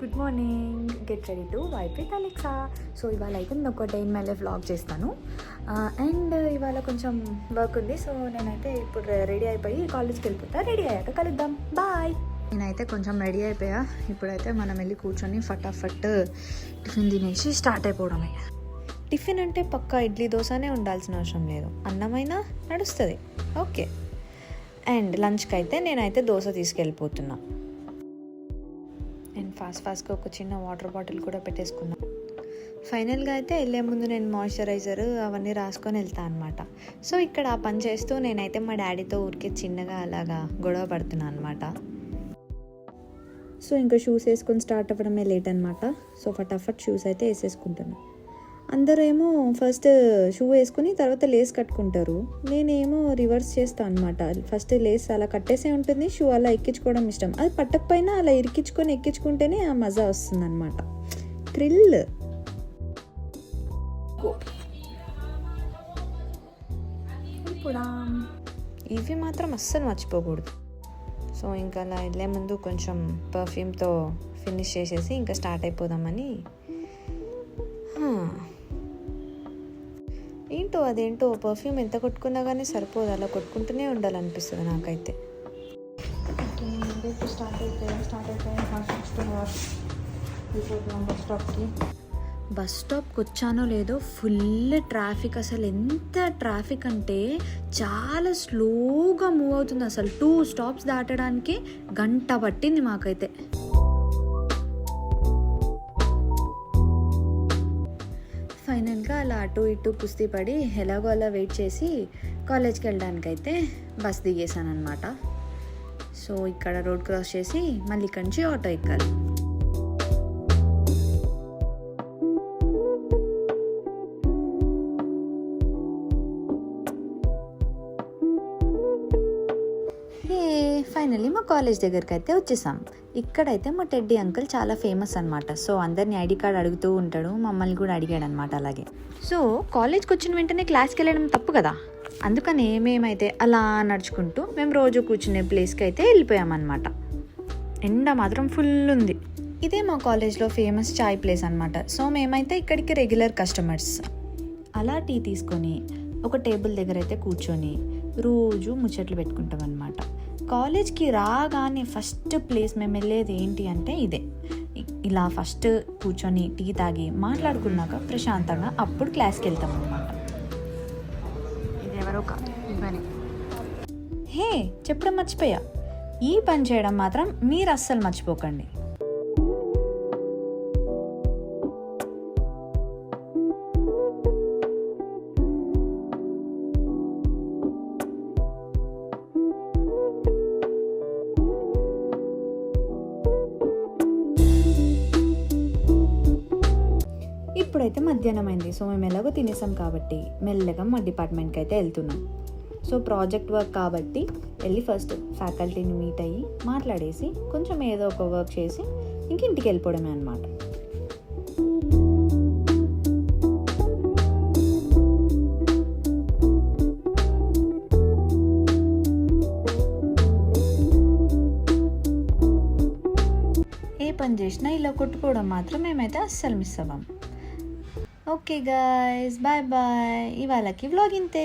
Good morning. Get ready to vibe with Alexa. So ఇవాళ అయితే నేను ఒక day in my life vlog చేస్తాను. అండ్ ఇవాళ కొంచెం వర్క్ ఉంది. సో నేనైతే ఇప్పుడు రెడీ అయిపోయి కాలేజ్కి వెళ్ళిపోతా. రెడీ అయ్యాక కలుద్దాం. బాయ్. నేనైతే కొంచెం రెడీ అయిపోయా. ఇప్పుడైతే మనం వెళ్ళి కూర్చొని ఫటాఫట్ టిఫిన్ తినేసి స్టార్ట్ అయిపోవడమే. టిఫిన్ అంటే పక్కా ఇడ్లీ దోశనే ఉండాల్సిన అవసరం లేదు, అన్నమైనా నడుస్తుంది. ఓకే. అండ్ లంచ్కి అయితే నేనైతే దోశ తీసుకెళ్ళిపోతున్నా. అండ్ ఫాస్ట్గా ఒక చిన్న వాటర్ బాటిల్ కూడా పెట్టేసుకున్నా. ఫైనల్గా అయితే వెళ్ళే ముందు నేను మాయిశ్చరైజర్ అవన్నీ రాసుకొని వెళ్తాను అనమాట. సో ఇక్కడ ఆ పని చేస్తూ నేనైతే మా డాడీతో ఊరికే చిన్నగా అలాగా గొడవ పడుతున్నాను అనమాట. సో ఇంకా షూస్ వేసుకొని స్టార్ట్ అవ్వడమే లేట్ అనమాట. సో ఫటాఫట్ షూస్ అయితే వేసేసుకుంటాను. అందరూ ఏమో ఫస్ట్ షూ వేసుకుని తర్వాత లేస్ కట్టుకుంటారు. నేనేమో రివర్స్ చేస్తాను అనమాట. ఫస్ట్ లేస్ అలా కట్టేసే ఉంటుంది, షూ అలా ఎక్కించుకోవడం ఇష్టం. అది పట్టకపోయినా అలా ఇరికించుకొని ఎక్కించుకుంటేనే ఆ మజా వస్తుంది అనమాట, థ్రిల్. ఇప్పుడు ఇవి మాత్రం అస్సలు మర్చిపోకూడదు. సో ఇంకా అలా వెళ్ళే ముందు కొంచెం పర్ఫ్యూమ్తో ఫినిష్ చేసేసి ఇంకా స్టార్ట్ అయిపోదామని. ఏంటో అదేంటో పర్ఫ్యూమ్ ఎంత కొట్టుకున్నా కానీ సరిపోదు, అలా కొట్టుకుంటూనే ఉండాలనిపిస్తుంది నాకైతే. స్టార్ట్ అయిపోయి బస్ స్టాప్కి వచ్చానో లేదో ఫుల్ ట్రాఫిక్. అసలు ఎంత ట్రాఫిక్ అంటే చాలా స్లోగా మూవ్ అవుతుంది. అసలు 2 స్టాప్స్ దాటడానికి గంట పట్టింది మాకైతే. ఫైనల్గా అలా అటు ఇటు కుస్తీ పడి ఎలాగో అలా వెయిట్ చేసి కాలేజ్కి వెళ్ళడానికి అయితే బస్ దిగేసాను అనమాట. సో ఇక్కడ రోడ్ క్రాస్ చేసి మళ్ళీ ఇక్కడి నుంచి ఆటో ఎక్కాలి. ఫైనల్లీ మా కాలేజ్ దగ్గరికి అయితే వచ్చేసాం. ఇక్కడైతే మా టెడ్డీ అంకుల్ చాలా ఫేమస్ అనమాట. సో అందరినీ ఐడి కార్డ్ అడుగుతూ ఉంటాడు, మమ్మల్ని కూడా అడిగాడు అనమాట. అలాగే సో కాలేజ్కి వచ్చిన వెంటనే క్లాస్కి వెళ్ళడం తప్పు కదా, అందుకని మేమైతే అలా నడుచుకుంటూ మేము రోజు కూర్చునే ప్లేస్కి అయితే వెళ్ళిపోయామన్నమాట. ఎండ మాత్రం ఫుల్ ఉంది. ఇదే మా కాలేజ్లో ఫేమస్ చాయ్ ప్లేస్ అనమాట. సో మేమైతే ఇక్కడికి రెగ్యులర్ కస్టమర్స్. అలా టీ తీసుకొని ఒక టేబుల్ దగ్గర అయితే కూర్చొని రోజు ముచ్చట్లు పెట్టుకుంటాం అనమాట. కాలేజ్కి రాగానే ఫస్ట్ ప్లేస్ మేము వెళ్ళేది ఏంటి అంటే ఇదే. ఇలా ఫస్ట్ కూర్చొని టీ తాగి మాట్లాడుకున్నాక ప్రశాంతంగా అప్పుడు క్లాస్కి వెళ్తాం అనమాట. ఇది ఎవరో కాదు, హే చెప్పడం మర్చిపోయా, ఈ పని చేయడం మాత్రం మీరు అస్సలు మర్చిపోకండి. ఇప్పుడైతే మధ్యాహ్నం అయింది. సో మేము ఎలాగో తినేసాం కాబట్టి మెల్లగా మా డిపార్ట్మెంట్కి అయితే వెళ్తున్నాం. సో ప్రాజెక్ట్ వర్క్ కాబట్టి వెళ్ళి ఫస్ట్ ఫ్యాకల్టీని మీట్ అయ్యి మాట్లాడేసి కొంచెం ఏదో ఒక వర్క్ చేసి ఇంక ఇంటికి వెళ్ళిపోవడమే అనమాట. ఏ పని చేసినా ఇలా కొట్టుకోవడం మాత్రం మేమైతే అస్సలు మిస్ అవ్వం. Okay guys, bye bye. ఇవాళకి వ్లాగ్ ఇంతే.